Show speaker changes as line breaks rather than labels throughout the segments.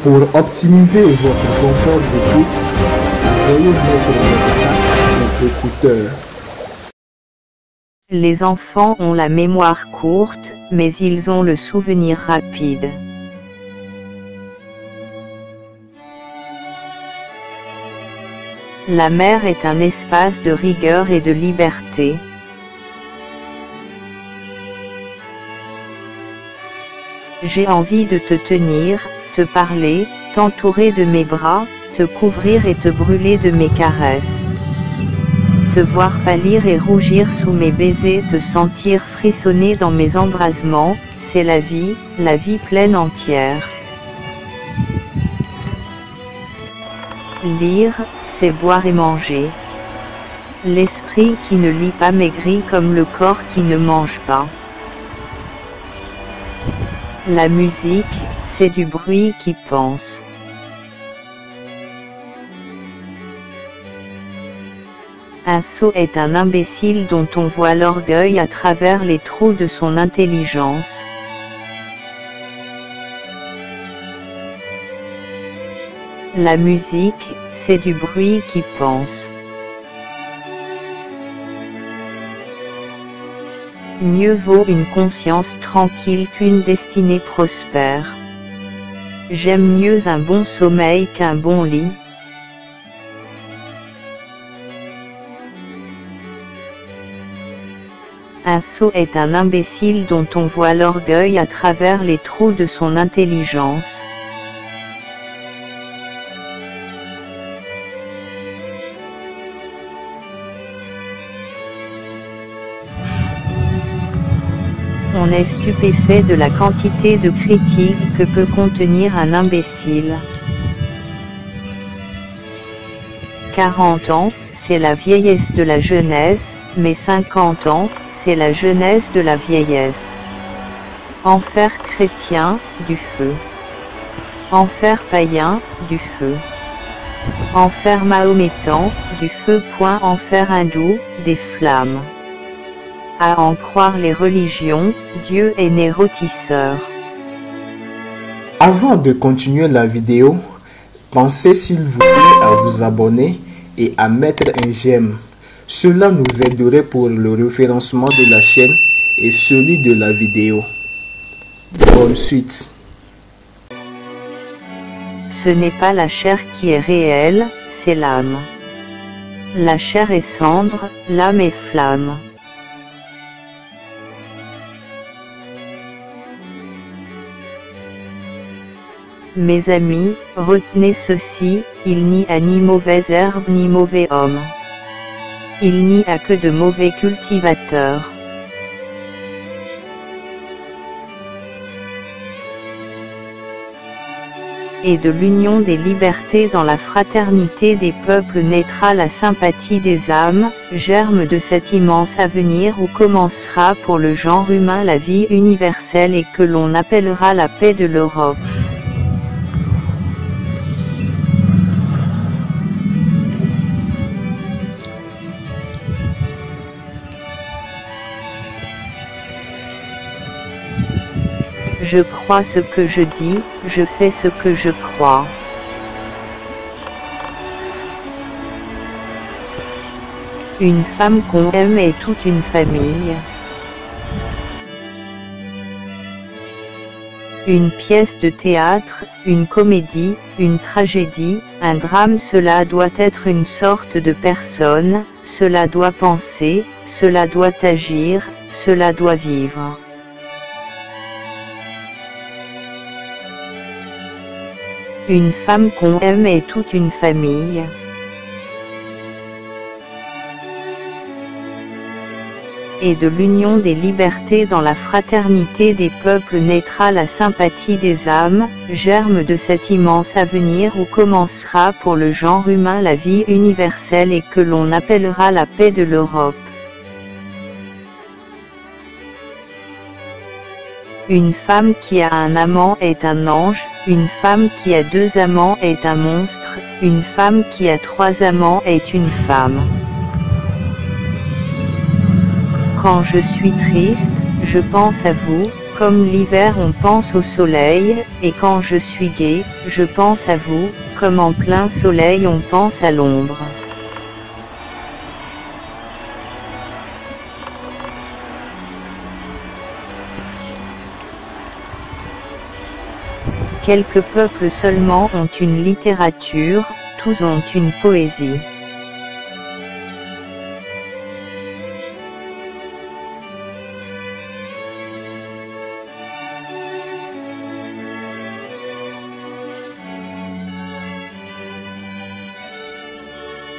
Pour optimiser votre confort d'écoute, veuillez mettre votre casque et écouteur.
Les enfants ont la mémoire courte, mais ils ont le souvenir rapide. La mer est un espace de rigueur et de liberté. J'ai envie de te tenir, te parler, t'entourer de mes bras, te couvrir et te brûler de mes caresses. Te voir pâlir et rougir sous mes baisers, te sentir frissonner dans mes embrasements, c'est la vie pleine entière. Lire, c'est boire et manger. L'esprit qui ne lit pas maigrit comme le corps qui ne mange pas. La musique, c'est du bruit qui pense. Un sot est un imbécile dont on voit l'orgueil à travers les trous de son intelligence. La musique, c'est du bruit qui pense. Mieux vaut une conscience tranquille qu'une destinée prospère. J'aime mieux un bon sommeil qu'un bon lit. Un sot est un imbécile dont on voit l'orgueil à travers les trous de son intelligence. On est stupéfait de la quantité de critiques que peut contenir un imbécile. 40 ans, c'est la vieillesse de la jeunesse, mais 50 ans, c'est la jeunesse de la vieillesse. Enfer chrétien, du feu. Enfer païen, du feu. Enfer mahométan, du feu. Enfer hindou, des flammes. À en croire les religions, Dieu est né rôtisseur.
Avant de continuer la vidéo, pensez s'il vous plaît à vous abonner et à mettre un j'aime. Cela nous aiderait pour le référencement de la chaîne et celui de la vidéo. Bonne suite.
Ce n'est pas la chair qui est réelle, c'est l'âme. La chair est cendre, l'âme est flamme. Mes amis, retenez ceci, il n'y a ni mauvaise herbe ni mauvais homme. Il n'y a que de mauvais cultivateurs. Et de l'union des libertés dans la fraternité des peuples naîtra la sympathie des âmes, germe de cet immense avenir où commencera pour le genre humain la vie universelle et que l'on appellera la paix de l'Europe. Je crois ce que je dis, je fais ce que je crois. Une femme qu'on aime est toute une famille. Une pièce de théâtre, une comédie, une tragédie, un drame, cela doit être une sorte de personne, cela doit penser, cela doit agir, cela doit vivre. Une femme qu'on aime est toute une famille. Et de l'union des libertés dans la fraternité des peuples naîtra la sympathie des âmes, germe de cet immense avenir où commencera pour le genre humain la vie universelle et que l'on appellera la paix de l'Europe. Une femme qui a un amant est un ange, une femme qui a 2 amants est un monstre, une femme qui a 3 amants est une femme. Quand je suis triste, je pense à vous, Comme l'hiver on pense au soleil, et quand je suis gai, je pense à vous, comme en plein soleil on pense à l'ombre. Quelques peuples seulement ont une littérature, tous ont une poésie.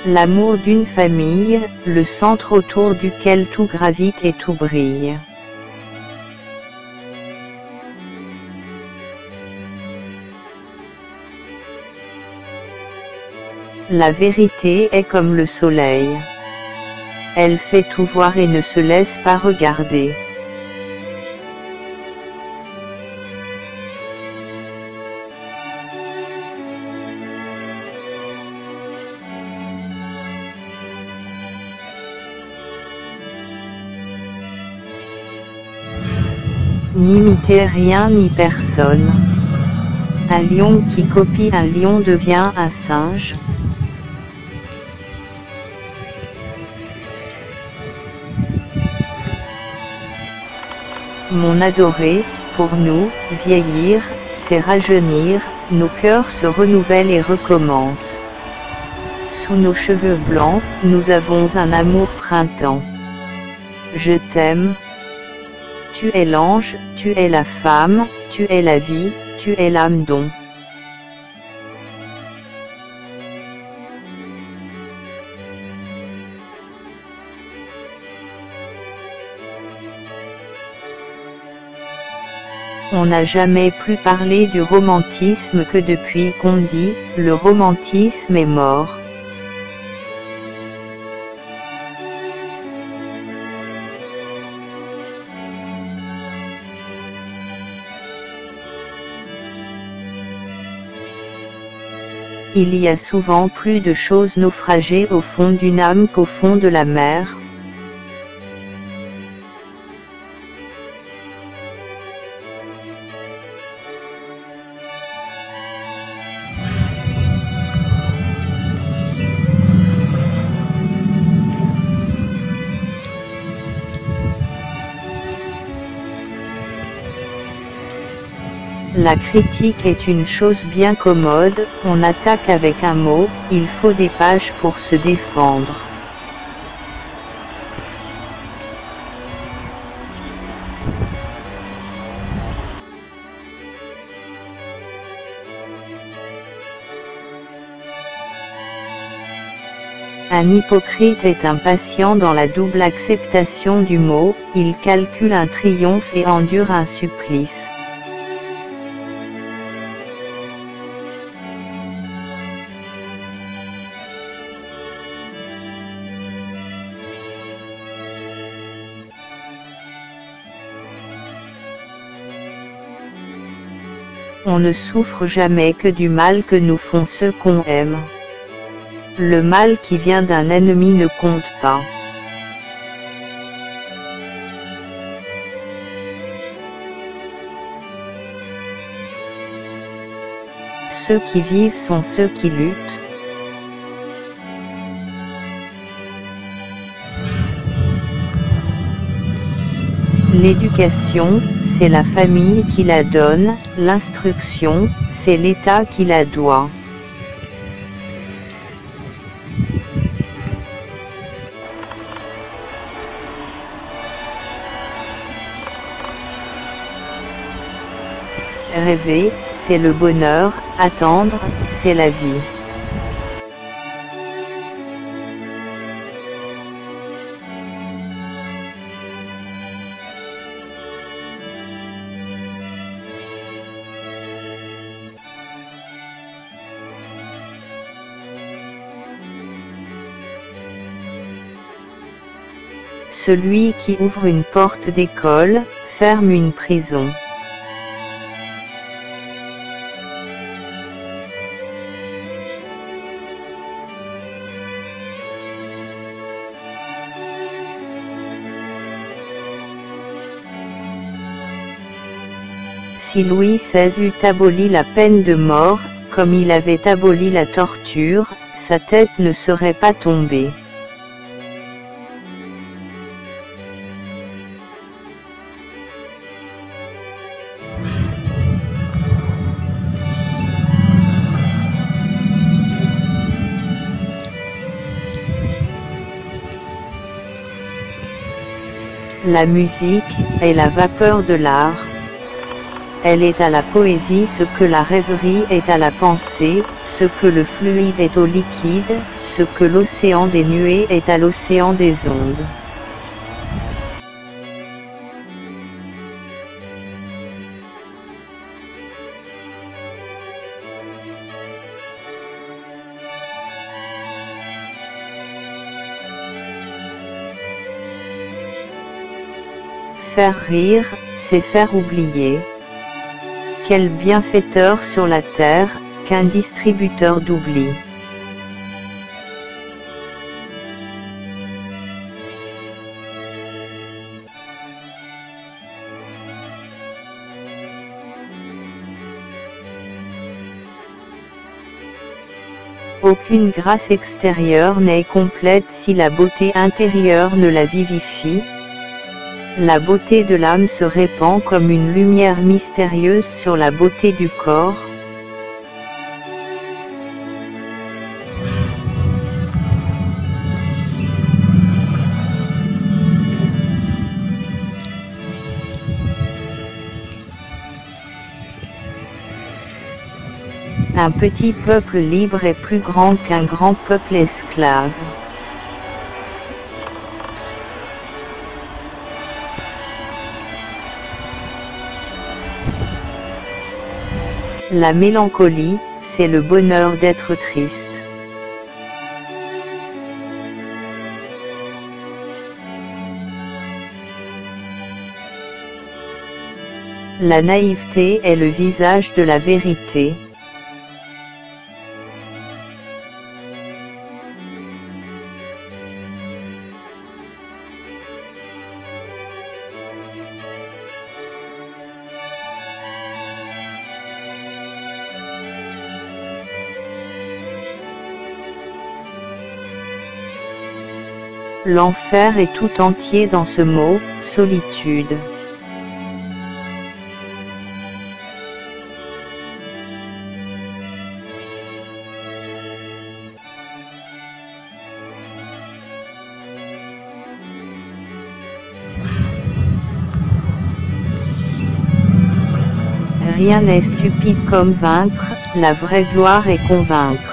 L'amour d'une famille, le centre autour duquel tout gravite et tout brille. La vérité est comme le soleil. Elle fait tout voir et ne se laisse pas regarder. N'imitez rien ni personne. Un lion qui copie un lion devient un singe. Mon adoré, pour nous, vieillir, c'est rajeunir, nos cœurs se renouvellent et recommencent. Sous nos cheveux blancs, nous avons un amour printemps. Je t'aime. Tu es l'ange, tu es la femme, tu es la vie, tu es l'âme don. On n'a jamais plus parlé du romantisme que depuis qu'on dit « le romantisme est mort ». Il y a souvent plus de choses naufragées au fond d'une âme qu'au fond de la mer. La critique est une chose bien commode, on attaque avec un mot, il faut des pages pour se défendre. Un hypocrite est un patient dans la double acceptation du mot, il calcule un triomphe et endure un supplice. On ne souffre jamais que du mal que nous font ceux qu'on aime. Le mal qui vient d'un ennemi ne compte pas. Ceux qui vivent sont ceux qui luttent. L'éducation, c'est la famille qui la donne, l'instruction, c'est l'État qui la doit. Rêver, c'est le bonheur, attendre, c'est la vie. Celui qui ouvre une porte d'école, ferme une prison. Si Louis XVI eût aboli la peine de mort, comme il avait aboli la torture, sa tête ne serait pas tombée. La musique est la vapeur de l'art. Elle est à la poésie ce que la rêverie est à la pensée, ce que le fluide est au liquide, ce que l'océan des nuées est à l'océan des ondes. Faire rire, c'est faire oublier. Quel bienfaiteur sur la terre, qu'un distributeur d'oubli. Aucune grâce extérieure n'est complète si la beauté intérieure ne la vivifie. La beauté de l'âme se répand comme une lumière mystérieuse sur la beauté du corps. Un petit peuple libre est plus grand qu'un grand peuple esclave. La mélancolie, c'est le bonheur d'être triste. La naïveté est le visage de la vérité. L'enfer est tout entier dans ce mot, solitude. Rien n'est stupide comme vaincre, la vraie gloire est convaincre.